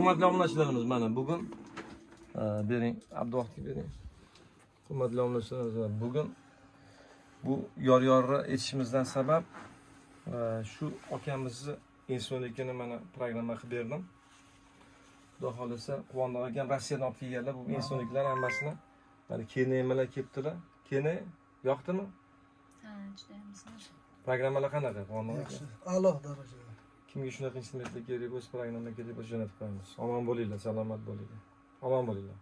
Hurmatli obunachilarimiz, mana bugun bering, Abduvohidga bering. Hurmatli obunachilarimiz, bugun bu yor-yorni etishimizdan sabab shu akamizni insonligini mana programma qilib berdim. Xudo xolasa quvondiq ekan, Rossiyadan olib kelganlar bu insonliklar hammasini. Mana kenemelar kelibdilar. Kene yoqdimi? Ha, juda ham zo'r. Programmalar qanaqa? Quvondiq ekan. A'lo darajada. Kimga shunaqa instrumentlar kerak bo'lsa, programmalar kerak bo'lsa jo'natib qo'yamiz. Omon bo'linglar, salomat bo'linglar. Omon bo'linglar.